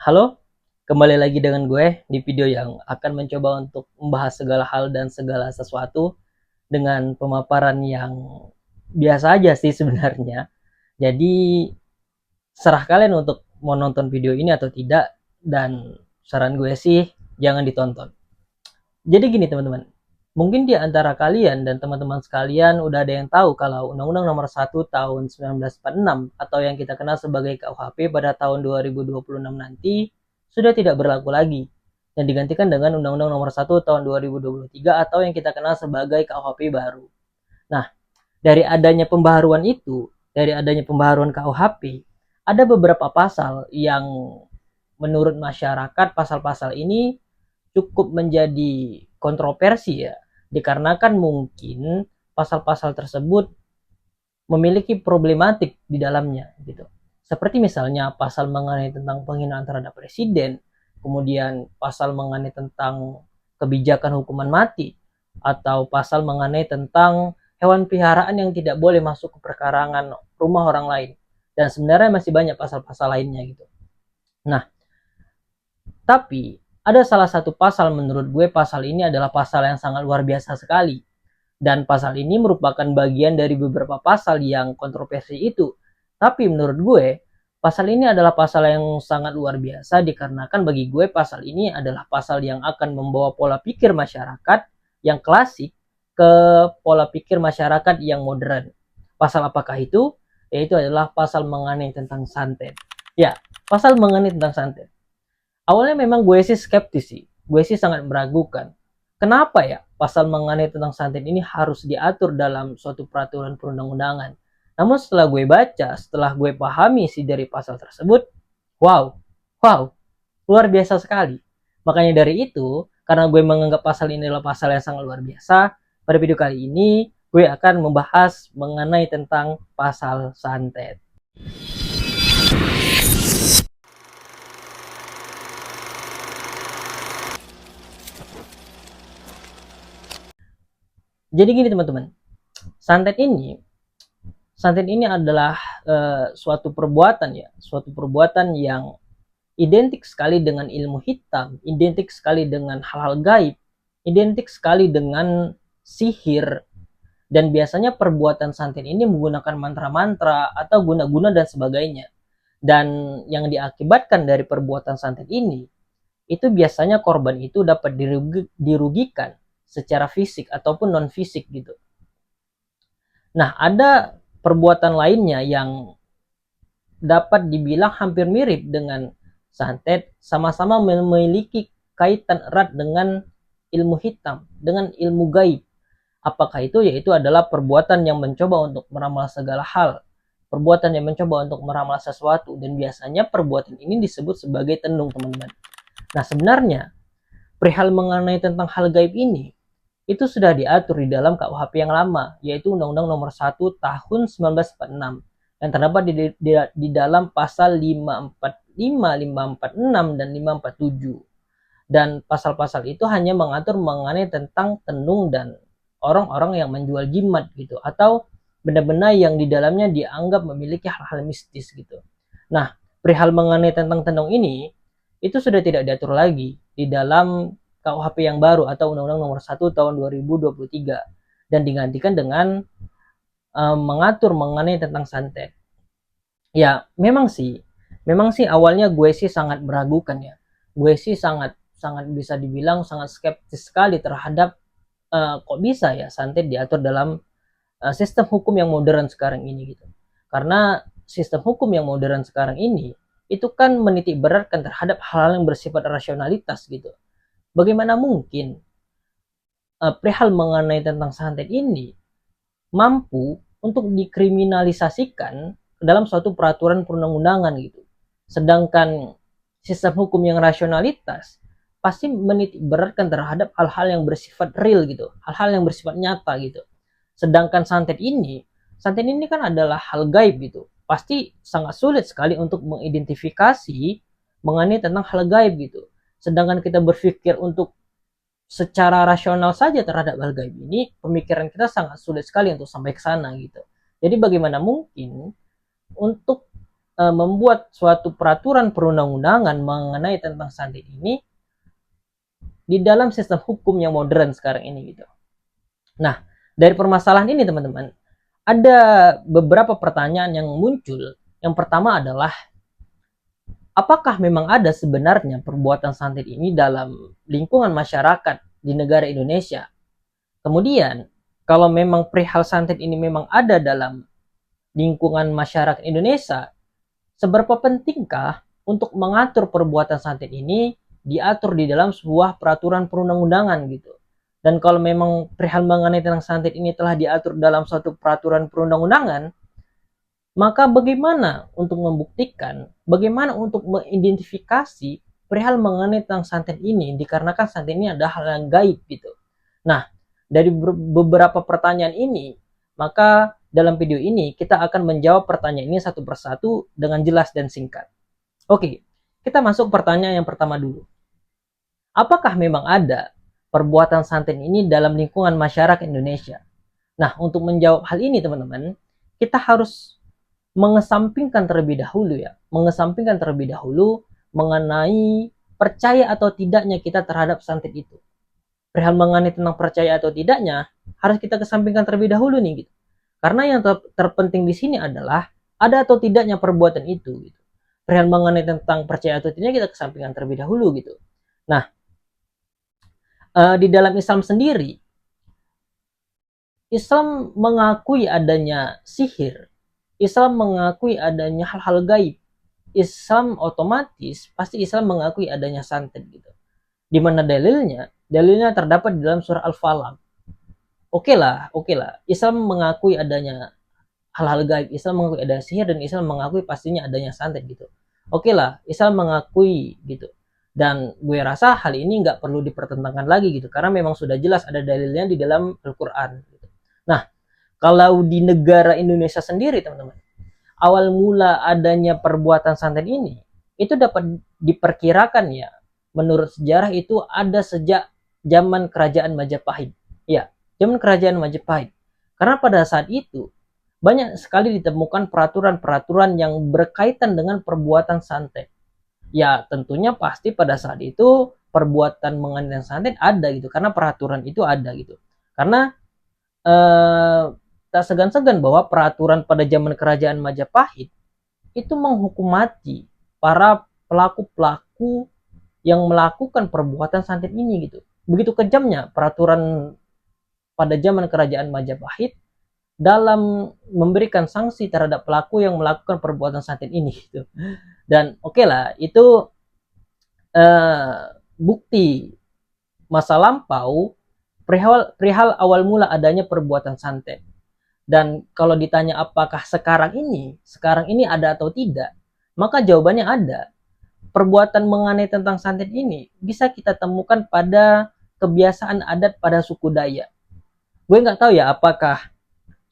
Halo, kembali lagi dengan gue di video yang akan mencoba untuk membahas segala hal dan segala sesuatu dengan pemaparan yang biasa aja sih sebenarnya. Jadi serah kalian untuk mau nonton video ini atau tidak, dan saran gue sih jangan ditonton. Jadi gini teman-teman, mungkin di antara kalian dan teman-teman sekalian udah ada yang tahu kalau Undang-Undang Nomor 1 Tahun 1946 atau yang kita kenal sebagai KUHP pada tahun 2026 nanti sudah tidak berlaku lagi dan digantikan dengan Undang-Undang Nomor 1 Tahun 2023 atau yang kita kenal sebagai KUHP baru. Nah, dari adanya pembaharuan KUHP, ada beberapa pasal yang menurut masyarakat pasal-pasal ini cukup menjadi kontroversi ya, dikarenakan mungkin pasal-pasal tersebut memiliki problematik di dalamnya gitu. Seperti misalnya pasal mengenai tentang penghinaan terhadap presiden, kemudian pasal mengenai tentang kebijakan hukuman mati, atau pasal mengenai tentang hewan peliharaan yang tidak boleh masuk ke perkarangan rumah orang lain. Dan sebenarnya masih banyak pasal-pasal lainnya gitu. Nah, tapi ada salah satu pasal menurut gue pasal ini adalah pasal yang sangat luar biasa sekali. Dan pasal ini merupakan bagian dari beberapa pasal yang kontroversi itu. Tapi menurut gue, pasal ini adalah pasal yang sangat luar biasa dikarenakan bagi gue pasal ini adalah pasal yang akan membawa pola pikir masyarakat yang klasik ke pola pikir masyarakat yang modern. Pasal apakah itu? Yaitu adalah pasal mengenai tentang santet. Ya, pasal mengenai tentang santet. Awalnya memang gue sih skeptis sih. Gue sih sangat meragukan. Kenapa ya pasal mengenai tentang santet ini harus diatur dalam suatu peraturan perundang-undangan? Namun setelah gue baca, setelah gue pahami isi dari pasal tersebut, wow, wow, luar biasa sekali. Makanya dari itu, karena gue menganggap pasal ini adalah pasal yang sangat luar biasa, pada video kali ini gue akan membahas mengenai tentang pasal santet. Jadi gini teman-teman, santet ini santet ini adalah suatu perbuatan ya, suatu perbuatan yang identik sekali dengan ilmu hitam, identik sekali dengan hal-hal gaib, identik sekali dengan sihir, dan biasanya perbuatan santet ini menggunakan mantra-mantra atau guna-guna dan sebagainya. Dan yang diakibatkan dari perbuatan santet ini, itu biasanya korban itu dapat dirugikan secara fisik ataupun non fisik gitu. Nah, ada perbuatan lainnya yang dapat dibilang hampir mirip dengan santet, sama-sama memiliki kaitan erat dengan ilmu hitam, dengan ilmu gaib. Apakah itu? Yaitu adalah perbuatan yang mencoba untuk meramal segala hal, perbuatan yang mencoba untuk meramal sesuatu, dan biasanya perbuatan ini disebut sebagai tenung, teman-teman. Nah, sebenarnya perihal mengenai tentang hal gaib ini itu sudah diatur di dalam KUHP yang lama, yaitu Undang-Undang Nomor 1 Tahun 1946 yang terdapat di dalam pasal 545, 546 dan 547. Dan pasal-pasal itu hanya mengatur mengenai tentang tenung dan orang-orang yang menjual jimat gitu, atau benda-benda yang di dalamnya dianggap memiliki hal-hal mistis gitu. Nah, perihal mengenai tentang tenung ini itu sudah tidak diatur lagi di dalam KUHP yang baru atau Undang-Undang Nomor 1 Tahun 2023 dan digantikan dengan mengatur mengenai tentang santet. Ya, memang sih awalnya gue sih sangat meragukan ya. Gue sih sangat sangat bisa dibilang sangat skeptis sekali terhadap kok bisa ya santet diatur dalam sistem hukum yang modern sekarang ini gitu. Karena sistem hukum yang modern sekarang ini itu kan menitik beratkan terhadap hal-hal yang bersifat rasionalitas gitu. Bagaimana mungkin perihal mengenai tentang santet ini mampu untuk dikriminalisasikan dalam suatu peraturan perundang-undangan gitu. Sedangkan sistem hukum yang rasionalitas pasti menitik beratkan terhadap hal-hal yang bersifat real gitu, hal-hal yang bersifat nyata gitu. Sedangkan santet ini kan adalah hal gaib gitu. Pasti sangat sulit sekali untuk mengidentifikasi mengenai tentang hal gaib gitu. Sedangkan kita berpikir untuk secara rasional saja terhadap hal gaib ini, pemikiran kita sangat sulit sekali untuk sampai ke sana gitu. Jadi bagaimana mungkin untuk membuat suatu peraturan perundang-undangan mengenai tentang santet ini di dalam sistem hukum yang modern sekarang ini gitu. Nah, dari permasalahan ini teman-teman, ada beberapa pertanyaan yang muncul. Yang pertama adalah, apakah memang ada sebenarnya perbuatan santet ini dalam lingkungan masyarakat di negara Indonesia? Kemudian, kalau memang perihal santet ini memang ada dalam lingkungan masyarakat Indonesia, seberapa pentingkah untuk mengatur perbuatan santet ini diatur di dalam sebuah peraturan perundang-undangan gitu. Dan kalau memang perihal mengenai tentang santet ini telah diatur dalam suatu peraturan perundang-undangan, maka bagaimana untuk membuktikan, bagaimana untuk mengidentifikasi perihal mengenai tentang santet ini, dikarenakan santet ini adalah hal yang gaib gitu. Nah, dari beberapa pertanyaan ini, maka dalam video ini kita akan menjawab pertanyaan ini satu persatu dengan jelas dan singkat. Oke, kita masuk pertanyaan yang pertama dulu. Apakah memang ada perbuatan santet ini dalam lingkungan masyarakat Indonesia? Nah, untuk menjawab hal ini teman-teman, kita harus mengesampingkan terlebih dahulu ya, mengesampingkan terlebih dahulu mengenai percaya atau tidaknya kita terhadap santet itu. Perihal mengenai tentang percaya atau tidaknya harus kita kesampingkan terlebih dahulu nih gitu. Karena yang terpenting di sini adalah ada atau tidaknya perbuatan itu gitu. Perihal mengenai tentang percaya atau tidaknya kita kesampingkan terlebih dahulu gitu. Nah, di dalam Islam sendiri, Islam mengakui adanya sihir, Islam mengakui adanya hal-hal gaib. Islam otomatis pasti Islam mengakui adanya santet gitu. Di mana dalilnya? Dalilnya terdapat di dalam surah Al-Falaq. Oke lah. Islam mengakui adanya hal-hal gaib, Islam mengakui ada sihir, dan Islam mengakui pastinya adanya santet gitu. Oke lah, Islam mengakui gitu. Dan gue rasa hal ini nggak perlu dipertentangkan lagi gitu, karena memang sudah jelas ada dalilnya di dalam Al-Quran gitu. Nah, kalau di negara Indonesia sendiri teman-teman, awal mula adanya perbuatan santet ini itu dapat diperkirakan ya, menurut sejarah itu ada sejak zaman kerajaan Majapahit. Ya, zaman kerajaan Majapahit. Karena pada saat itu banyak sekali ditemukan peraturan-peraturan yang berkaitan dengan perbuatan santet. Ya, tentunya pasti pada saat itu perbuatan mengenai santet ada gitu, karena peraturan itu ada gitu. Karena tak segan-segan bahwa peraturan pada zaman kerajaan Majapahit itu menghukum mati para pelaku-pelaku yang melakukan perbuatan santet ini gitu. Begitu kejamnya peraturan pada zaman kerajaan Majapahit dalam memberikan sanksi terhadap pelaku yang melakukan perbuatan santet ini gitu. Dan oke lah, itu bukti masa lampau perihal awal mula adanya perbuatan santet. Dan kalau ditanya apakah sekarang ini ada atau tidak, maka jawabannya ada. Perbuatan mengenai tentang santet ini bisa kita temukan pada kebiasaan adat pada suku Dayak. Gue nggak tahu ya apakah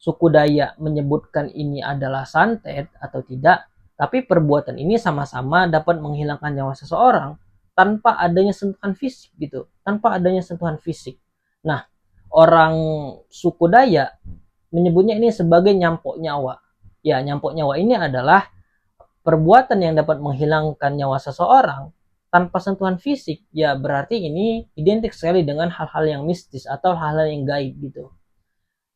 suku Dayak menyebutkan ini adalah santet atau tidak, tapi perbuatan ini sama-sama dapat menghilangkan nyawa seseorang tanpa adanya sentuhan fisik gitu, tanpa adanya sentuhan fisik. Nah, orang suku Dayak menyebutnya ini sebagai nyampok nyawa. Ya, nyampok nyawa ini adalah perbuatan yang dapat menghilangkan nyawa seseorang tanpa sentuhan fisik. Ya, berarti ini identik sekali dengan hal-hal yang mistis atau hal-hal yang gaib gitu.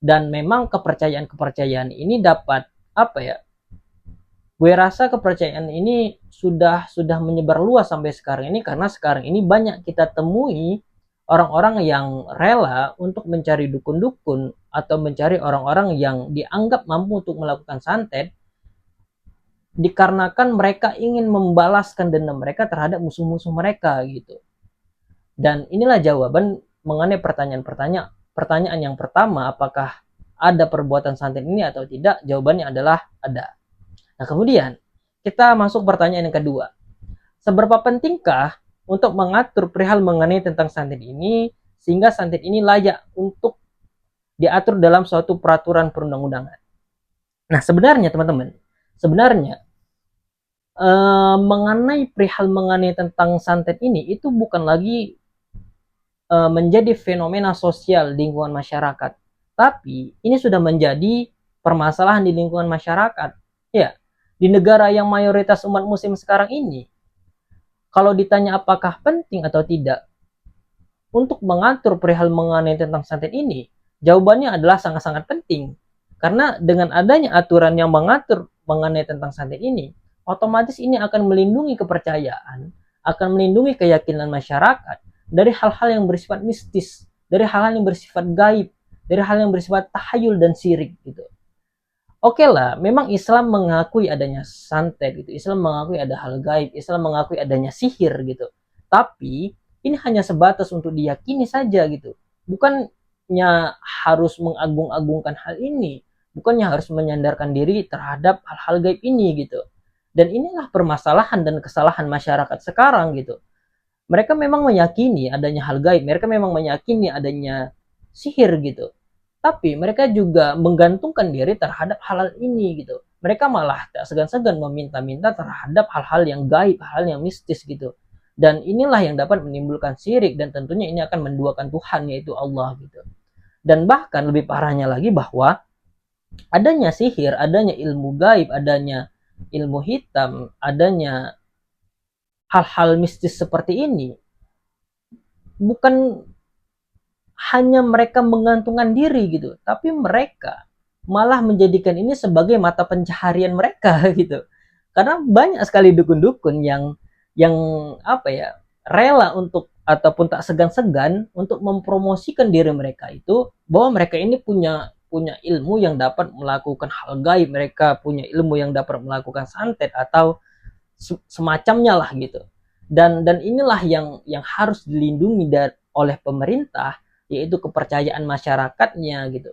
Dan memang kepercayaan-kepercayaan ini dapat apa ya? Gue rasa kepercayaan ini sudah menyebar luas sampai sekarang ini, karena sekarang ini banyak kita temui orang-orang yang rela untuk mencari dukun-dukun atau mencari orang-orang yang dianggap mampu untuk melakukan santet dikarenakan mereka ingin membalaskan dendam mereka terhadap musuh-musuh mereka gitu. Dan inilah jawaban mengenai pertanyaan yang pertama, apakah ada perbuatan santet ini atau tidak? Jawabannya adalah ada. Nah, kemudian kita masuk pertanyaan yang kedua. Seberapa pentingkah untuk mengatur perihal mengenai tentang santet ini sehingga santet ini layak untuk diatur dalam suatu peraturan perundang-undangan? Nah, sebenarnya teman-teman, mengenai perihal mengenai tentang santet ini itu bukan lagi menjadi fenomena sosial di lingkungan masyarakat, tapi ini sudah menjadi permasalahan di lingkungan masyarakat. Ya, Di negara yang mayoritas umat muslim sekarang ini, kalau ditanya apakah penting atau tidak untuk mengatur perihal mengenai tentang santet ini, jawabannya adalah sangat-sangat penting. Karena dengan adanya aturan yang mengatur mengenai tentang santet ini, otomatis ini akan melindungi kepercayaan, akan melindungi keyakinan masyarakat dari hal-hal yang bersifat mistis, dari hal-hal yang bersifat gaib, dari hal yang bersifat tahayul dan syirik gitu. Oke lah, memang Islam mengakui adanya santet gitu. Islam mengakui ada hal gaib, Islam mengakui adanya sihir gitu. Tapi ini hanya sebatas untuk diyakini saja gitu. Bukannya harus mengagung-agungkan hal ini, bukannya harus menyandarkan diri terhadap hal-hal gaib ini gitu. Dan inilah permasalahan dan kesalahan masyarakat sekarang gitu. Mereka memang meyakini adanya hal gaib, mereka memang meyakini adanya sihir gitu. Tapi mereka juga menggantungkan diri terhadap hal-hal ini gitu. Mereka malah tak segan-segan meminta-minta terhadap hal-hal yang gaib, hal yang mistis gitu. Dan inilah yang dapat menimbulkan syirik dan tentunya ini akan menduakan Tuhan yaitu Allah gitu. Dan bahkan lebih parahnya lagi bahwa adanya sihir, adanya ilmu gaib, adanya ilmu hitam, adanya hal-hal mistis seperti ini bukan hanya mereka mengantungkan diri gitu, tapi mereka malah menjadikan ini sebagai mata pencaharian mereka gitu. Karena banyak sekali dukun-dukun yang apa ya, rela untuk ataupun tak segan-segan untuk mempromosikan diri mereka itu bahwa mereka ini punya ilmu yang dapat melakukan hal gaib, mereka punya ilmu yang dapat melakukan santet atau semacamnya lah gitu. Dan inilah yang harus dilindungi oleh pemerintah, yaitu kepercayaan masyarakatnya gitu,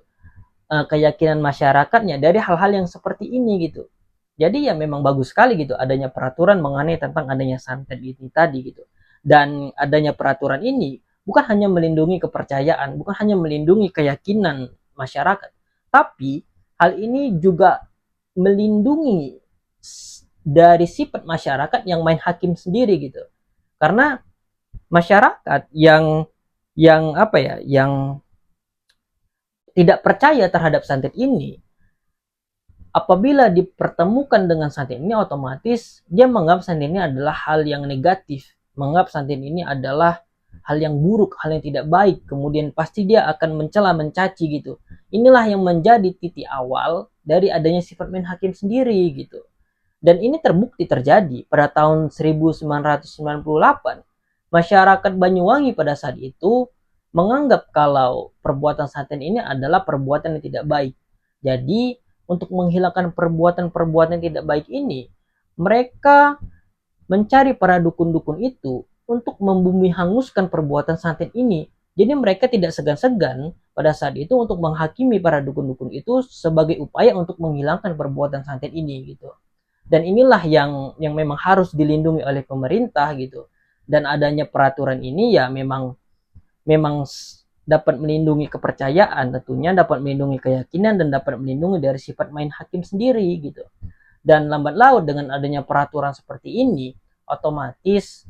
keyakinan masyarakatnya dari hal-hal yang seperti ini gitu. Jadi ya memang bagus sekali gitu adanya peraturan mengenai tentang adanya santet ini tadi gitu. Dan adanya peraturan ini bukan hanya melindungi kepercayaan, bukan hanya melindungi keyakinan masyarakat, tapi hal ini juga melindungi dari sifat masyarakat yang main hakim sendiri gitu. Karena masyarakat yang apa ya, yang tidak percaya terhadap santet ini, apabila dipertemukan dengan santet ini, otomatis dia menganggap santet ini adalah hal yang negatif, menganggap santet ini adalah hal yang buruk, hal yang tidak baik, kemudian pasti dia akan mencela, mencaci gitu. Inilah yang menjadi titik awal dari adanya sifat main hakim sendiri gitu. Dan ini terbukti terjadi pada tahun 1998. Masyarakat Banyuwangi pada saat itu menganggap kalau perbuatan santet ini adalah perbuatan yang tidak baik. Jadi, untuk menghilangkan perbuatan-perbuatan yang tidak baik ini, mereka mencari para dukun-dukun itu untuk membumi hanguskan perbuatan santet ini. Jadi mereka tidak segan-segan pada saat itu untuk menghakimi para dukun-dukun itu sebagai upaya untuk menghilangkan perbuatan santet ini gitu. Dan inilah yang memang harus dilindungi oleh pemerintah gitu. Dan adanya peraturan ini ya memang dapat melindungi kepercayaan, tentunya dapat melindungi keyakinan dan dapat melindungi dari sifat main hakim sendiri gitu. Dan lambat laun dengan adanya peraturan seperti ini, otomatis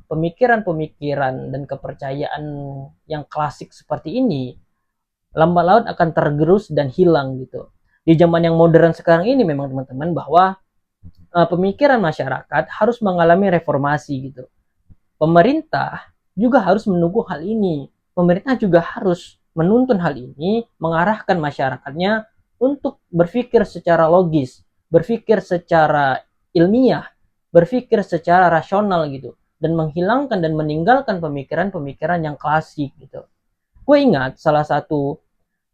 pemikiran-pemikiran dan kepercayaan yang klasik seperti ini lambat laun akan tergerus dan hilang gitu. Di zaman yang modern sekarang ini memang teman-teman bahwa pemikiran masyarakat harus mengalami reformasi gitu. Pemerintah juga harus menunggu hal ini. Pemerintah juga harus menuntun hal ini, mengarahkan masyarakatnya untuk berpikir secara logis, berpikir secara ilmiah, berpikir secara rasional gitu, dan menghilangkan dan meninggalkan pemikiran-pemikiran yang klasik gitu. Gue ingat salah satu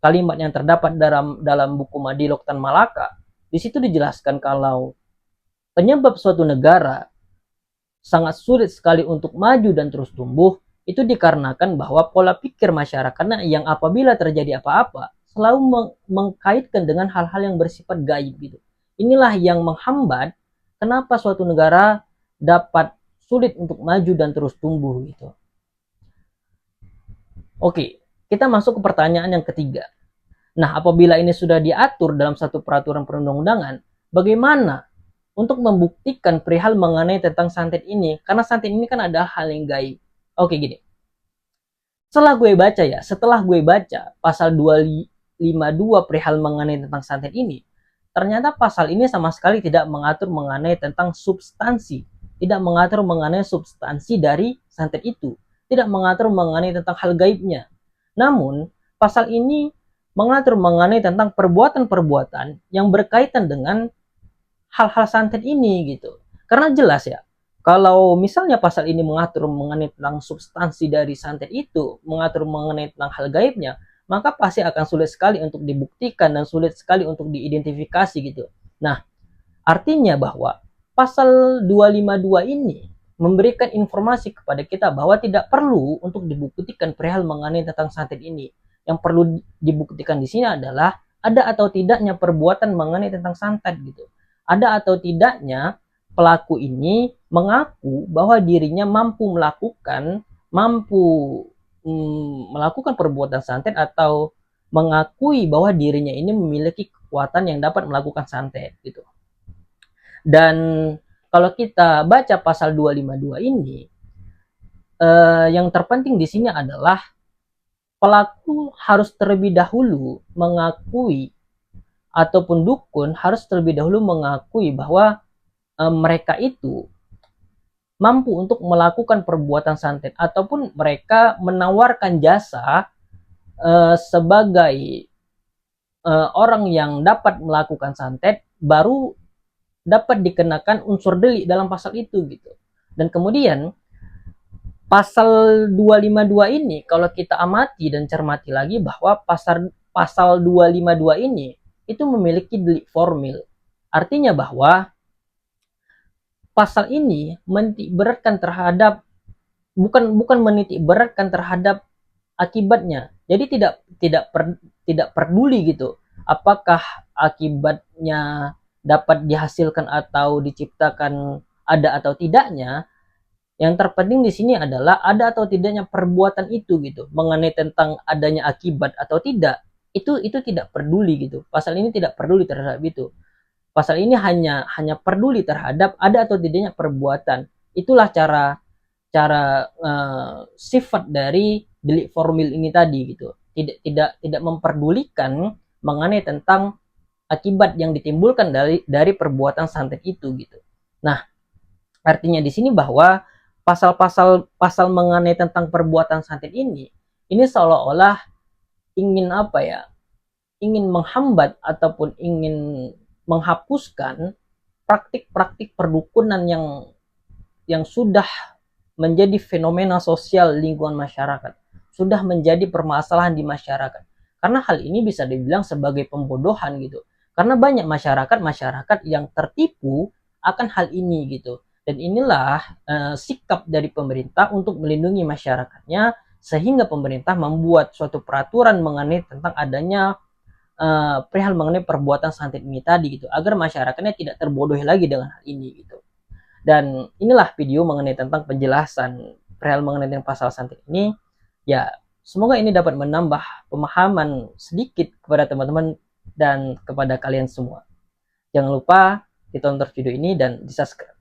kalimat yang terdapat dalam buku Madilog Tan Malaka. Di situ dijelaskan kalau penyebab suatu negara sangat sulit sekali untuk maju dan terus tumbuh itu dikarenakan bahwa pola pikir masyarakatnya yang apabila terjadi apa-apa selalu mengkaitkan dengan hal-hal yang bersifat gaib gitu. Inilah yang menghambat kenapa suatu negara dapat sulit untuk maju dan terus tumbuh gitu. Oke, kita masuk ke pertanyaan yang ketiga. Nah, apabila ini sudah diatur dalam satu peraturan perundang-undangan, bagaimana untuk membuktikan perihal mengenai tentang santet ini? Karena santet ini kan ada hal yang gaib. Oke, gini. Setelah gue baca pasal 252 perihal mengenai tentang santet ini, ternyata pasal ini sama sekali tidak mengatur mengenai tentang substansi, tidak mengatur mengenai substansi dari santet itu, tidak mengatur mengenai tentang hal gaibnya. Namun, pasal ini mengatur mengenai tentang perbuatan-perbuatan yang berkaitan dengan hal-hal santet ini gitu. Karena jelas ya, kalau misalnya pasal ini mengatur mengenai tentang substansi dari santet itu, mengatur mengenai tentang hal gaibnya, maka pasti akan sulit sekali untuk dibuktikan dan sulit sekali untuk diidentifikasi gitu. Nah, artinya bahwa pasal 252 ini memberikan informasi kepada kita bahwa tidak perlu untuk dibuktikan perihal mengenai tentang santet ini. Yang perlu dibuktikan di sini adalah ada atau tidaknya perbuatan mengenai tentang santet gitu. Ada atau tidaknya pelaku ini mengaku bahwa dirinya melakukan perbuatan santet atau mengakui bahwa dirinya ini memiliki kekuatan yang dapat melakukan santet gitu. Dan kalau kita baca pasal 252 ini, yang terpenting di sini adalah pelaku harus terlebih dahulu mengakui, ataupun dukun harus terlebih dahulu mengakui bahwa mereka itu mampu untuk melakukan perbuatan santet, ataupun mereka menawarkan jasa sebagai orang yang dapat melakukan santet, baru dapat dikenakan unsur delik dalam pasal itu gitu. Dan kemudian pasal 252 ini kalau kita amati dan cermati lagi bahwa pasal 252 ini itu memiliki delik formil. Artinya bahwa pasal ini menitik beratkan terhadap bukan menitik beratkan terhadap akibatnya. Jadi tidak peduli gitu apakah akibatnya dapat dihasilkan atau diciptakan ada atau tidaknya. Yang terpenting di sini adalah ada atau tidaknya perbuatan itu gitu. Mengenai tentang adanya akibat atau tidak, itu tidak peduli gitu. Pasal ini tidak peduli terhadap itu. Pasal ini hanya peduli terhadap ada atau tidaknya perbuatan. Itulah cara sifat dari delik formil ini tadi gitu. Tidak memperdulikan mengenai tentang akibat yang ditimbulkan dari perbuatan santet itu gitu. Nah, artinya di sini bahwa pasal mengenai tentang perbuatan santet ini seolah-olah ingin ingin menghambat ataupun ingin menghapuskan praktik-praktik perdukunan yang sudah menjadi fenomena sosial lingkungan masyarakat, sudah menjadi permasalahan di masyarakat. Karena hal ini bisa dibilang sebagai pembodohan gitu. Karena banyak masyarakat yang tertipu akan hal ini gitu. Dan inilah sikap dari pemerintah untuk melindungi masyarakatnya, sehingga pemerintah membuat suatu peraturan mengenai tentang adanya perihal mengenai perbuatan santet ini tadi gitu, agar masyarakatnya tidak terbodohi lagi dengan hal ini gitu. Dan inilah video mengenai tentang penjelasan perihal mengenai tentang pasal santet ini. Ya, semoga ini dapat menambah pemahaman sedikit kepada teman-teman dan kepada kalian semua. Jangan lupa ditonton video ini dan di subscribe.